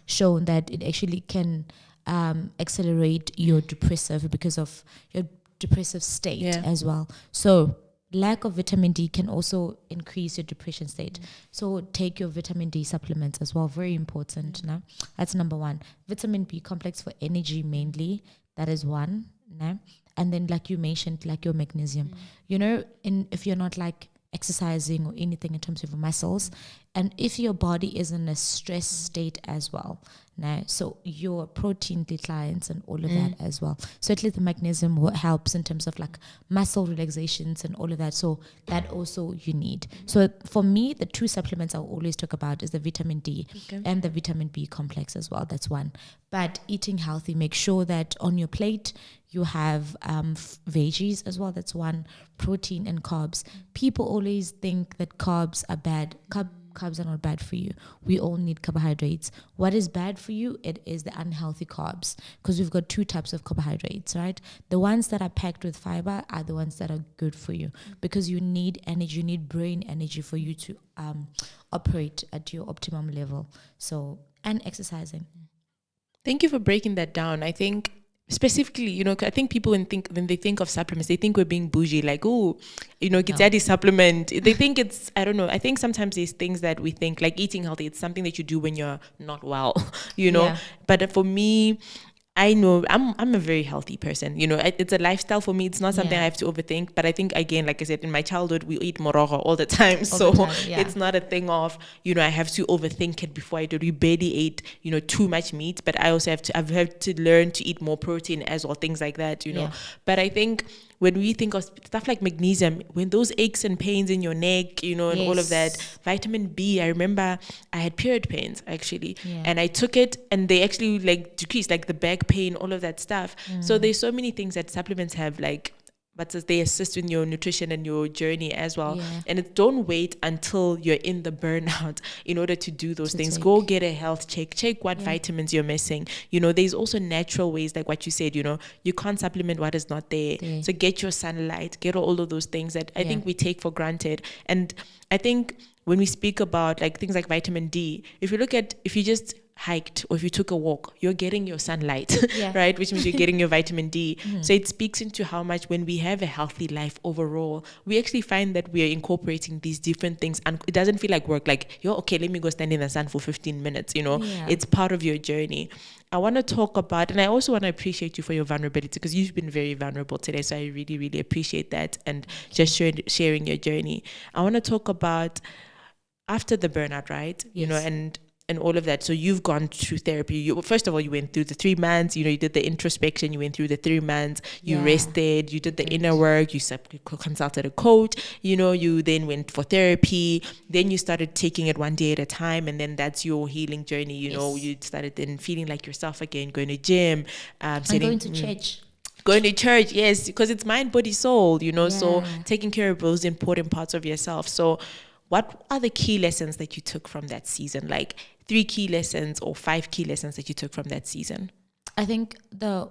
shown that it actually can accelerate your depressive because of your depressive state as well. So lack of vitamin D can also increase your depression state. So take your vitamin D supplements as well. Very important. No? That's number one. Vitamin B complex for energy mainly. That is one. No? And then like you mentioned, like your magnesium. If you're not like exercising or anything in terms of your muscles, and if your body is in a stress state as well, so your protein declines and all of that as well. So at least the magnesium helps in terms of like muscle relaxations and all of that. So that also you need. So for me, the two supplements I'll always talk about is the vitamin D and the vitamin B complex as well. That's one. But eating healthy, make sure that on your plate you have veggies as well. That's one. Protein and carbs. People always think that carbs are bad. Carbs are not bad for you. We all need carbohydrates. What is bad for you? It is the unhealthy carbs, because we've got two types of carbohydrates, right? The ones that are packed with fiber are the ones that are good for you, because you need energy, you need brain energy for you to operate at your optimum level. So, and exercising. Thank you for breaking that down. I think specifically, I think people when they think of supplements, they think we're being bougie, like, get daddy supplement. They think it's, I don't know. I think sometimes there's things that we think, like eating healthy, it's something that you do when you're not well, But for me, I know I'm a very healthy person. It's a lifestyle for me. It's not something I have to overthink. But I think, again, like I said, in my childhood, we eat morogo all the time. It's not a thing of, I have to overthink it before I do. We barely ate, too much meat. But I also I've had to learn to eat more protein as well, things like that, But I think when we think of stuff like magnesium, when those aches and pains in your neck, and all of that, vitamin B, I remember I had period pains actually, and I took it and they actually like decreased, like the back pain, all of that stuff. So there's so many things that supplements have, like, but they assist in your nutrition and your journey as well. And don't wait until you're in the burnout in order to do those things. Go get a health check what vitamins you're missing. There's also natural ways, like what you said, you can't supplement what is not there. So get your sunlight, get all of those things that I think we take for granted. And I think when we speak about like things like vitamin D, if you just hiked or if you took a walk, you're getting your sunlight, right? Which means you're getting your vitamin D. So it speaks into how much when we have a healthy life overall, we actually find that we are incorporating these different things and it doesn't feel like work, like, okay, let me go stand in the sun for 15 minutes, It's part of your journey. I want to talk about, and I also want to appreciate you for your vulnerability, because you've been very vulnerable today. So I really, really appreciate that and just sharing your journey. I want to talk about after the burnout, right? And all of that. So you've gone through therapy. First of all, you went through the 3 months, you did the introspection, you went through the 3 months, you rested, you did the inner work, you consulted a coach, you then went for therapy, then you started taking it one day at a time, and then that's your healing journey, you started then feeling like yourself again, going to gym, and going to church. Going to church, yes, because it's mind, body, soul, so taking care of those important parts of yourself. So what are the key lessons that you took from that season? Like 3 key lessons or 5 key lessons that you took from that season? I think the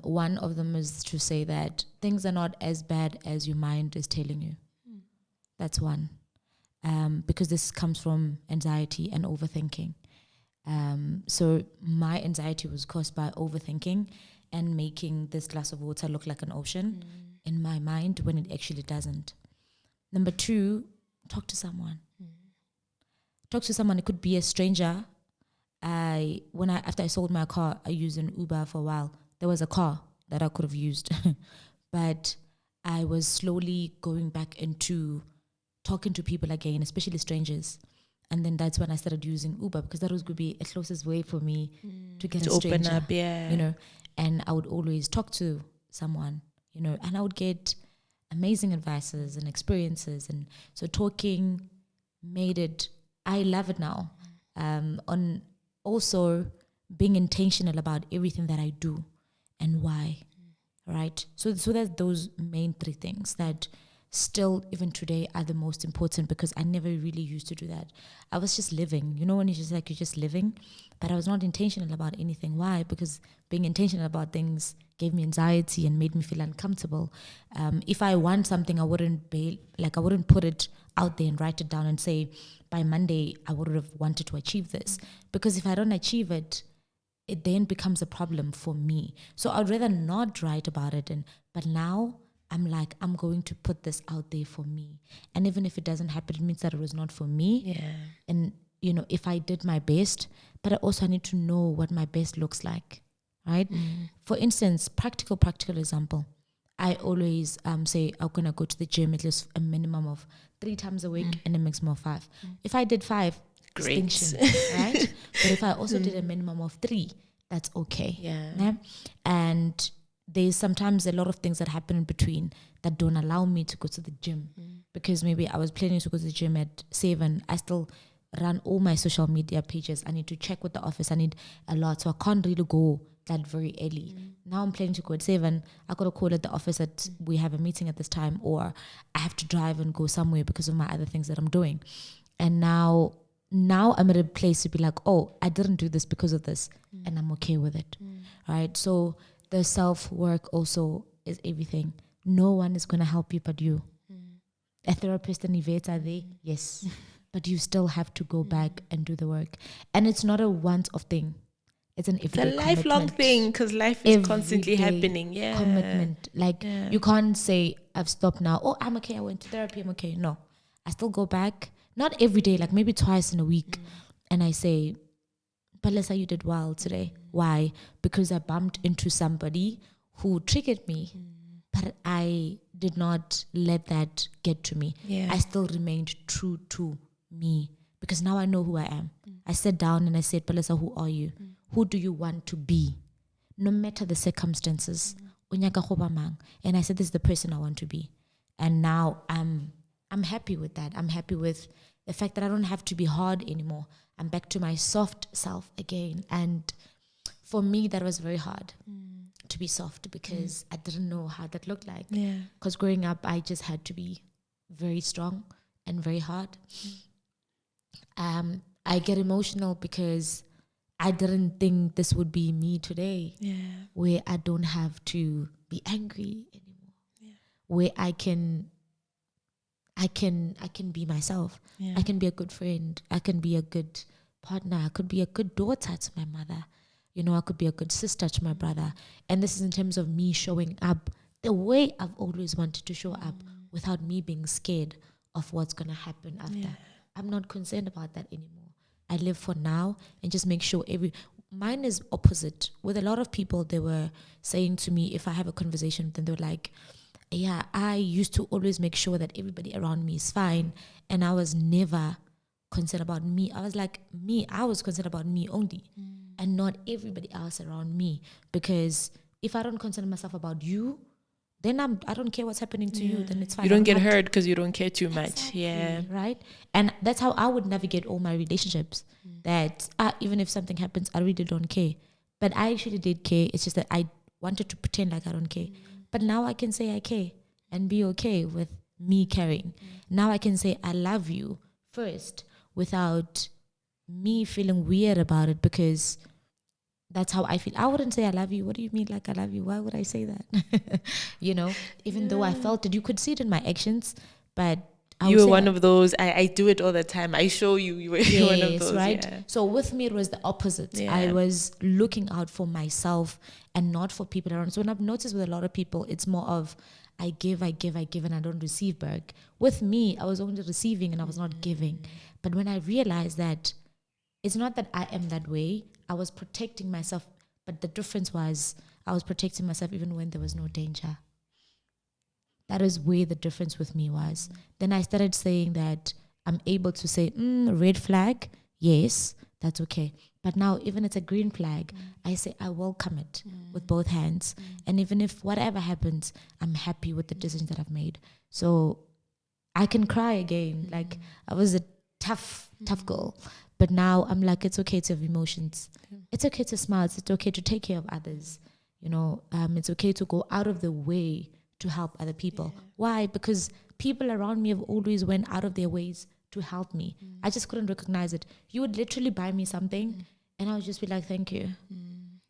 one of them is to say that things are not as bad as your mind is telling you. That's one. Because this comes from anxiety and overthinking. So my anxiety was caused by overthinking. and making this glass of water look like an ocean in my mind when it actually doesn't. Number 2, talk to someone. Talk to someone. It could be a stranger. After I sold my car, I used an Uber for a while. There was a car that I could have used, but I was slowly going back into talking to people again, especially strangers. And then that's when I started using Uber, because that was going to be a closest way for me to get a stranger, open up, yeah. you know. And I would always talk to someone, you know, and I would get amazing advices and experiences. And so talking made it, I love it now. On also being intentional about everything that I do and why, right? So there's those main 3 things that still even today are the most important, because I never really used to do that. I was just living, you know, when it's just like you're just living, but I was not intentional about anything. Why? Because being intentional about things gave me anxiety and made me feel uncomfortable. If I want something, I wouldn't put it out there and write it down and say, by Monday, I would have wanted to achieve this. Because if I don't achieve it, it then becomes a problem for me. So I'd rather not write about it. But now I'm like, I'm going to put this out there for me. And even if it doesn't happen, it means that it was not for me. Yeah. And, you know, if I did my best, but I also need to know what my best looks like, right? For instance, practical example. I always say I'm going to go to the gym at least a minimum of 3 times a week and a maximum of 5. If I did 5, great, distinction, right? But if I also did a minimum of 3, that's okay. Yeah. And there's sometimes a lot of things that happen in between that don't allow me to go to the gym, because maybe I was planning to go to the gym at 7. I still run all my social media pages. I need to check with the office. I need a lot. So I can't really go that very early. Now I'm planning to go at 7. I got a call at the office that we have a meeting at this time, or I have to drive and go somewhere because of my other things that I'm doing. And now I'm at a place to be like, oh, I didn't do this because of this, and I'm okay with it, right? So the self-work also is everything. No one is going to help you but you. A therapist and Yvette are there, yes, but you still have to go back and do the work. And it's not a once-off thing. It's an everyday It's a lifelong thing, because life is constantly happening. Yeah. Commitment. Like, you can't say, I've stopped now. Oh, I'm okay. I went to therapy. I'm okay. No. I still go back. Not every day, like maybe twice in a week. And I say, Palesa, you did well today. Why? Because I bumped into somebody who triggered me. But I did not let that get to me. Yeah. I still remained true to me, because now I know who I am. I sat down and I said, Palesa, who are you? Who do you want to be? No matter the circumstances. And I said, this is the person I want to be. And now I'm happy with that. I'm happy with the fact that I don't have to be hard anymore. I'm back to my soft self again. And for me, that was very hard to be soft, because I didn't know how that looked like. Yeah. Because growing up, I just had to be very strong and very hard. I get emotional because I didn't think this would be me today. Yeah. Where I don't have to be angry anymore. Yeah. Where I can be myself. Yeah. I can be a good friend. I can be a good partner. I could be a good daughter to my mother. You know, I could be a good sister to my brother. And this is in terms of me showing up the way I've always wanted to show up, without me being scared of what's going to happen after. Yeah. I'm not concerned about that anymore. I live for now and just make sure mine is opposite. With a lot of people, they were saying to me, if I have a conversation with them, they were like, yeah, I used to always make sure that everybody around me is fine. And I was never concerned about me. I was like, I was concerned about me only, and not everybody else around me. Because if I don't concern myself about you, then I don't care what's happening to you, then it's fine. You don't get hurt because you don't care too much. Exactly, Yeah. right? And that's how I would navigate all my relationships. That even if something happens, I really don't care. But I actually did care. It's just that I wanted to pretend like I don't care. But now I can say I care and be okay with me caring. Now I can say I love you first without me feeling weird about it, because that's how I feel. I wouldn't say I love you. What do you mean like I love you? Why would I say that? You know, even though I felt it, you could see it in my actions, but You were one of those. I do it all the time. I show you. You were one of those, right? Yeah. So with me, it was the opposite. Yeah. I was looking out for myself and not for people around. So when I've noticed with a lot of people, it's more of I give, and I don't receive back. With me, I was only receiving and I was not giving. But when I realized that it's not that I am that way, I was protecting myself. But the difference was I was protecting myself even when there was no danger. That is where the difference with me was. Then I started saying that I'm able to say, red flag, yes, that's okay. But now even it's a green flag, I say I welcome it with both hands. And even if whatever happens, I'm happy with the decision that I've made. So I can cry again. Like I was a tough girl. But now I'm like, it's okay to have emotions. It's okay to smile. It's okay to take care of others. You know, it's okay to go out of the way to help other people. Why? Because people around me have always went out of their ways to help me. I just couldn't recognize it. You would literally buy me something and I would just be like, thank you.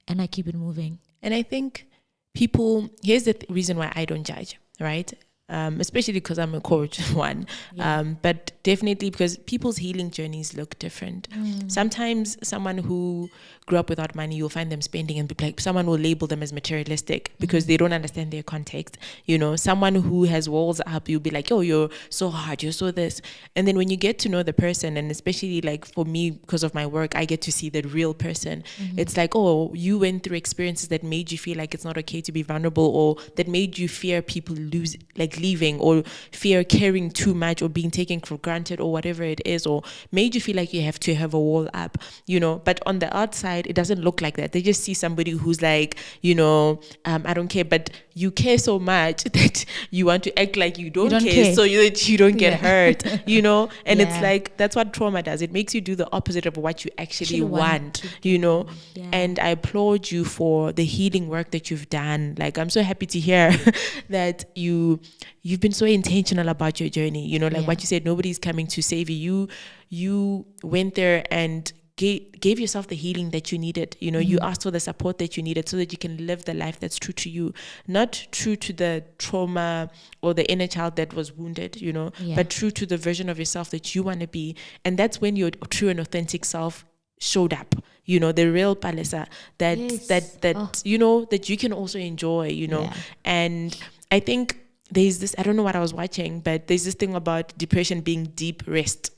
And I keep it moving. And I think people, here's the reason why I don't judge, right? Especially because I'm a coach, one. But definitely because people's healing journeys look different. Sometimes someone who grew up without money, you'll find them spending and be like, someone will label them as materialistic because they don't understand their context. You know, someone who has walls up, you'll be like, oh, you're so hard, you're so this. And then when you get to know the person, and especially like for me, because of my work, I get to see the real person. It's like, oh, you went through experiences that made you feel like it's not okay to be vulnerable, or that made you fear people leaving, or fear caring too much, or being taken for granted, or whatever it is, or made you feel like you have to have a wall up, you know. But on the outside, it doesn't look like that. They just see somebody who's like, you know, I don't care, but you care so much that you want to act like you don't care. So that you don't get hurt, you know. And it's like, that's what trauma does. It makes you do the opposite of what you actually want, you know. And I applaud you for the healing work that you've done. Like, I'm so happy to hear that you've been so intentional about your journey, you know, like what you said, nobody's coming to save you. You went there and gave yourself the healing that you needed. You know, you asked for the support that you needed so that you can live the life that's true to you, not true to the trauma or the inner child that was wounded, you know, but true to the version of yourself that you want to be. And that's when your true and authentic self showed up, you know, the real Palesa that you know, that you can also enjoy, you know. And I think there's this, I don't know what I was watching, but there's this thing about depression being deep rest,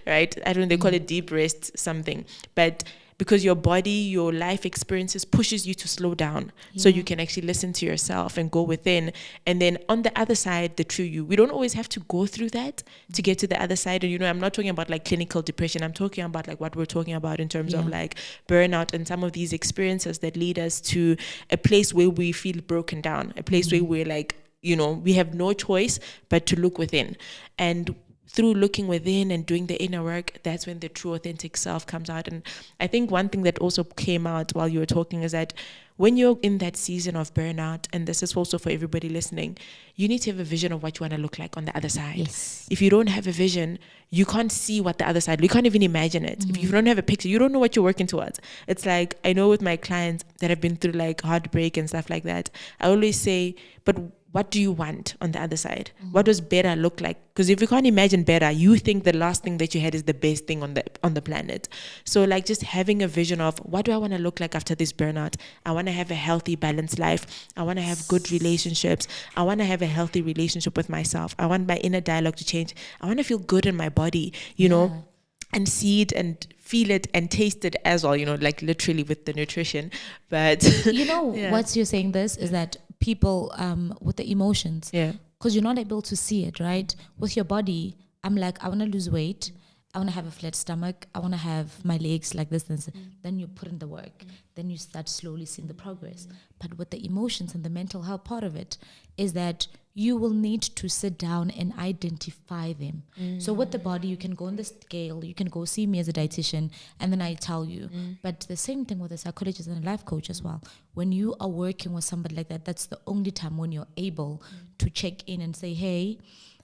right? I don't know, they call it deep rest something, but because your body, your life experiences pushes you to slow down so you can actually listen to yourself and go within. And then on the other side, the true you. We don't always have to go through that to get to the other side. And, you know, I'm not talking about like clinical depression. I'm talking about like what we're talking about in terms of like burnout and some of these experiences that lead us to a place where we feel broken down, a place where we're like, you know, we have no choice but to look within. And through looking within and doing the inner work, that's when the true authentic self comes out. And I think one thing that also came out while you were talking is that when you're in that season of burnout, and this is also for everybody listening, you need to have a vision of what you want to look like on the other side. If you don't have a vision, you can't see what the other side, you can't even imagine it. If you don't have a picture, you don't know what you're working towards. It's like, I know with my clients that have been through like heartbreak and stuff like that, I always say, but what do you want on the other side? What does better look like? Because if you can't imagine better, you think the last thing that you had is the best thing on the planet. So like just having a vision of what do I want to look like after this burnout? I want to have a healthy, balanced life. I want to have good relationships. I want to have a healthy relationship with myself. I want my inner dialogue to change. I want to feel good in my body, you know, and see it and feel it and taste it as well, you know, like literally with the nutrition. But you know, what you're saying this is that people with the emotions, because you're not able to see it, right? With your body, I'm like, I want to lose weight, I want to have a flat stomach, I want to have my legs like this, then you put in the work, then you start slowly seeing the progress. But with the emotions and the mental health part of it is that you will need to sit down and identify them. So with the body, you can go on the scale, you can go see me as a dietitian, and then I tell you. But the same thing with a psychologist and a life coach as well. When you are working with somebody like that, that's the only time when you're able to check in and say, hey,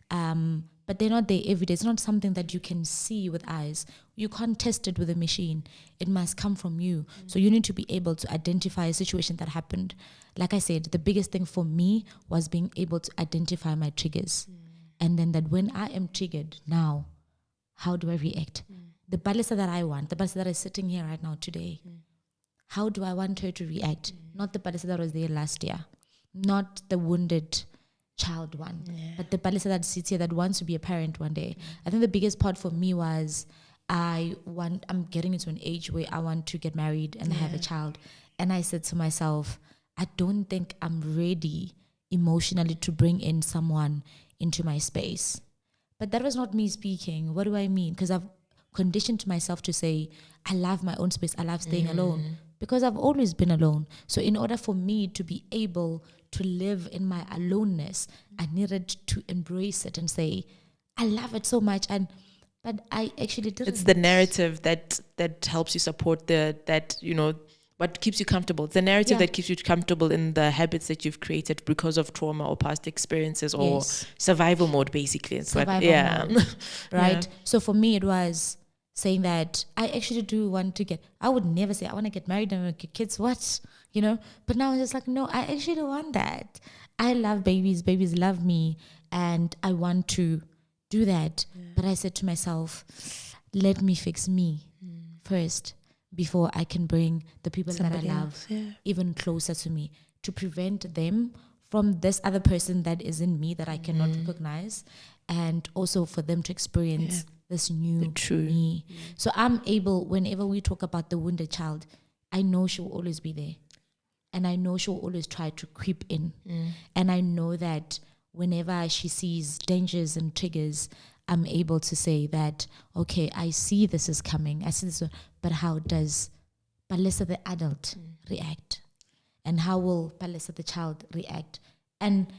but they're not there every day. It's not something that you can see with eyes. You can't test it with a machine. It must come from you. So you need to be able to identify a situation that happened. Like I said, the biggest thing for me was being able to identify my triggers. And then that when I am triggered now, how do I react? The Palesa that I want, the Palesa that is sitting here right now today, how do I want her to react? Not the Palesa that was there last year, not the wounded child one, but the Palesa that sits here that wants to be a parent one day. I think the biggest part for me was I'm getting into an age where I want to get married and have a child. And I said to myself, I don't think I'm ready emotionally to bring in someone into my space. But that was not me speaking. What do I mean? Because I've conditioned myself to say, I love my own space. I love staying alone because I've always been alone. So in order for me to be able to live in my aloneness, I needed to embrace it and say, I love it so much. But I actually didn't. It's the narrative that helps you support what keeps you comfortable. It's the narrative that keeps you comfortable in the habits that you've created because of trauma or past experiences or survival mode, basically. Survival mode, right? Yeah. So for me, it was saying that I actually do want to I would never say I want to get married and get kids, what? But now I'm just like, no, I actually want that. I love babies. Babies love me. And I want to do that. Yeah. But I said to myself, let me fix me first, before I can bring the people somebody that I love even closer to me, to prevent them from this other person that is in me that I cannot recognize, and also for them to experience this new me. So I'm able, whenever we talk about the wounded child, I know she will always be there. And I know she will always try to creep in. And I know that whenever she sees dangers and triggers, I'm able to say that, okay, I see this is coming. I see this, but how does Palesa the adult react? And how will Palesa the child react? And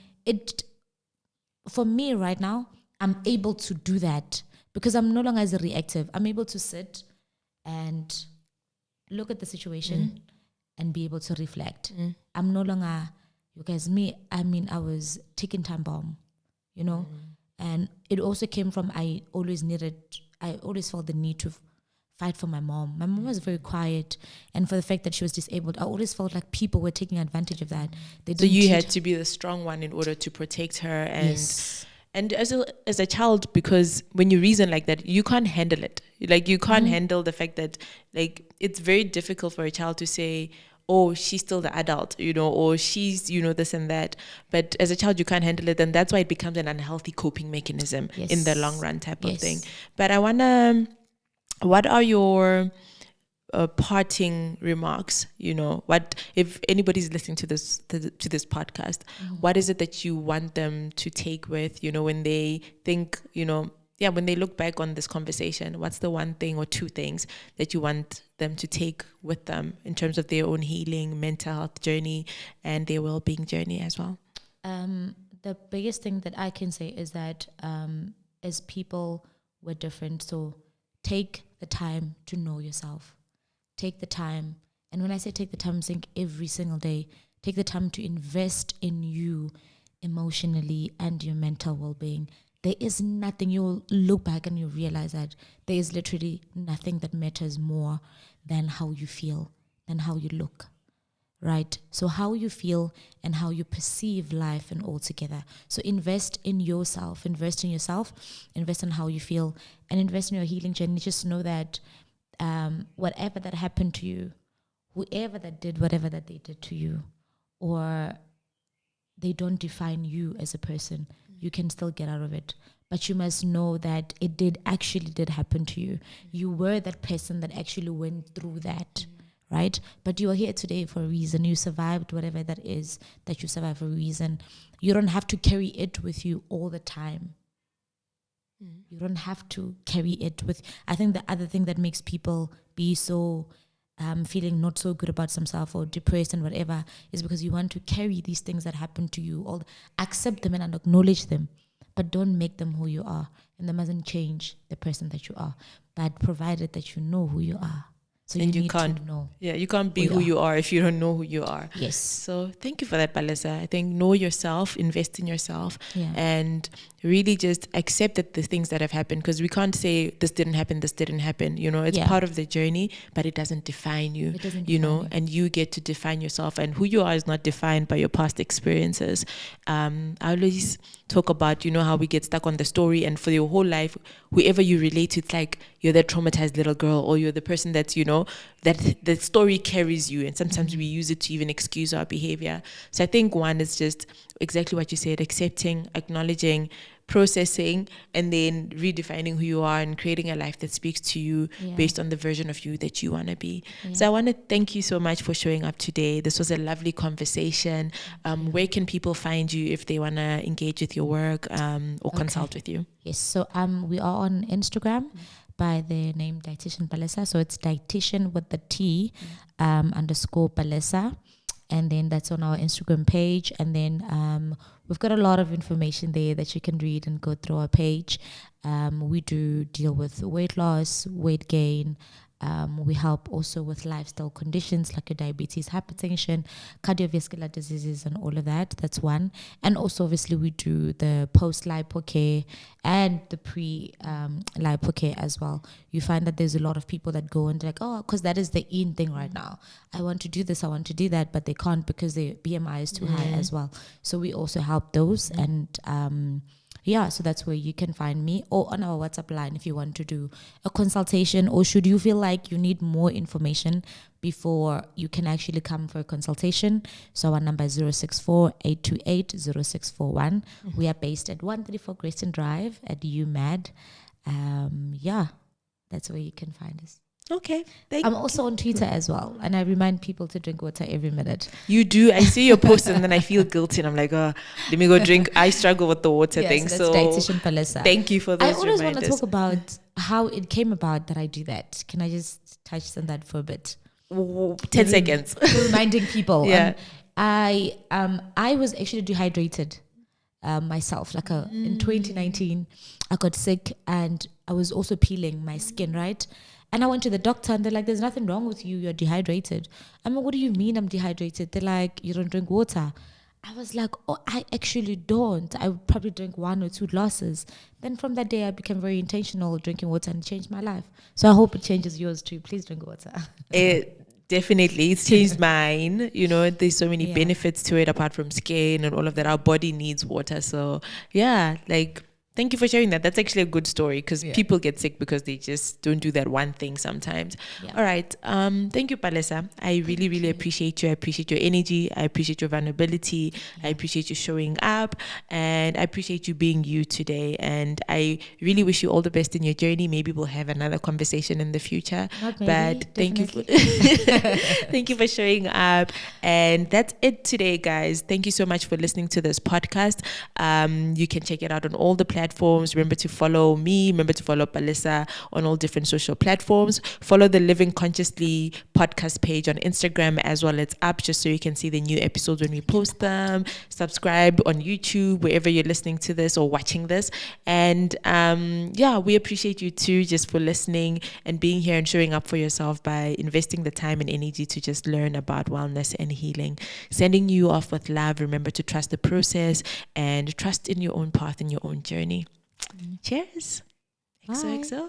for me right now, I'm able to do that because I'm no longer as a reactive. I'm able to sit and look at the situation and be able to reflect. I'm no longer, you guys, I was ticking time bomb, And it also came from I always felt the need to fight for my mom. My mom was very quiet, and for the fact that she was disabled, I always felt like people were taking advantage of that. So you had to be the strong one in order to protect her, and as a child, because when you reason like that, you can't handle it. Like you can't handle the fact that it's very difficult for a child to say, oh, she's still the adult, or she's, this and that. But as a child, you can't handle it. And that's why it becomes an unhealthy coping mechanism in the long run type of thing. But what are your parting remarks? What, if anybody's listening to this podcast, what is it that you want them to take with, when they think, when they look back on this conversation, what's the one thing or two things that you want them to take with them in terms of their own healing, mental health journey, and their well-being journey as well? The biggest thing that I can say is that as people, we're different. So take the time to know yourself. Take the time. And when I say take the time, I'm saying every single day. Take the time to invest in you emotionally and your mental well-being. There is nothing, you'll look back and you'll realize that there is literally nothing that matters more than how you feel, than how you look, right? So how you feel and how you perceive life and all together. So invest in yourself, invest in how you feel, and invest in your healing journey. Just know that whatever that happened to you, whoever that did whatever that they did to you, or they don't define you as a person, you can still get out of it. But you must know that it did happen to you. You were that person that actually went through that, right? But you are here today for a reason. You survived whatever that is that you survived for a reason. You don't have to carry it with you all the time. You don't have to carry it with. I think the other thing that makes people be so feeling not so good about themselves or depressed and whatever is because you want to carry these things that happen to you, accept them and acknowledge them, but don't make them who you are. And they mustn't change the person that you are, but provided that you know who you are. So and you can't know. Yeah, you can't be who you are if you don't know who you are. Yes. So thank you for that, Palesa. I think know yourself, invest in yourself, and really just accept that the things that have happened, because we can't say this didn't happen. It's part of the journey, but it doesn't define you. It doesn't define you. And you get to define yourself, and who you are is not defined by your past experiences. I always talk about, you know, how we get stuck on the story, and for your whole life, whoever you relate to, it's like you're that traumatized little girl, or you're the person that's, you know, that the story carries you, and sometimes we use it to even excuse our behavior. So I think one is just exactly what you said, accepting, acknowledging, processing, and then redefining who you are and creating a life that speaks to you based on the version of you that you want to be. So I want to thank you so much for showing up today. This was a lovely conversation. Where can people find you if they want to engage with your work or consult with you? Yes, so we are on Instagram by the name Dietitian Palesa. So it's Dietitian with the T _ Palesa. And then that's on our Instagram page. And then we've got a lot of information there that you can read and go through our page. We do deal with weight loss, weight gain. We help also with lifestyle conditions like your diabetes, hypertension, cardiovascular diseases, and all of that. That's one. And also, obviously, we do the post-lipo care and the pre-lipo care as well. You find that there's a lot of people that go and like, oh, because that is the in thing right now. I want to do this, I want to do that, but they can't because their BMI is too high as well. So we also help those. And so that's where you can find me, or on our WhatsApp line if you want to do a consultation, or should you feel like you need more information before you can actually come for a consultation. So our number is 064-828-0641. We are based at 134 Grayston Drive at UMAD. That's where you can find us. Okay. I'm also on Twitter as well, and I remind people to drink water every minute. You do. I see your post and then I feel guilty, and I'm like, oh, let me go drink. I struggle with the water thing. So Dietitian Palesa. Thank you for those I always reminders. want to talk about how it came about that I do that. Can I just touch on that for a bit? 10 seconds. Reminding people. I was actually dehydrated myself. Like in 2019, I got sick and I was also peeling my skin, right? And I went to the doctor and they're like, there's nothing wrong with you. You're dehydrated. I'm like, what do you mean I'm dehydrated? They're like, you don't drink water. I was like, oh, I actually don't. I would probably drink 1 or 2 glasses. Then from that day, I became very intentional drinking water and changed my life. So I hope it changes yours too. Please drink water. Definitely. It's changed mine. You know, there's so many benefits to it apart from skin and all of that. Our body needs water. So thank you for sharing that. That's actually a good story, because people get sick because they just don't do that one thing sometimes. All right. Thank you, Palesa. I really, really appreciate you. I appreciate your energy. I appreciate your vulnerability. I appreciate you showing up. And I appreciate you being you today. And I really wish you all the best in your journey. Maybe we'll have another conversation in the future. Thank you for showing up. And that's it today, guys. Thank you so much for listening to this podcast. You can check it out on all the platforms. Remember to follow me. Remember to follow Palesa on all different social platforms. Follow the Living Consciously podcast page on Instagram as well. It's up just so you can see the new episodes when we post them. Subscribe on YouTube, wherever you're listening to this or watching this. And we appreciate you too, just for listening and being here and showing up for yourself by investing the time and energy to just learn about wellness and healing. Sending you off with love. Remember to trust the process and trust in your own path and your own journey. Cheers. Bye. XOXO.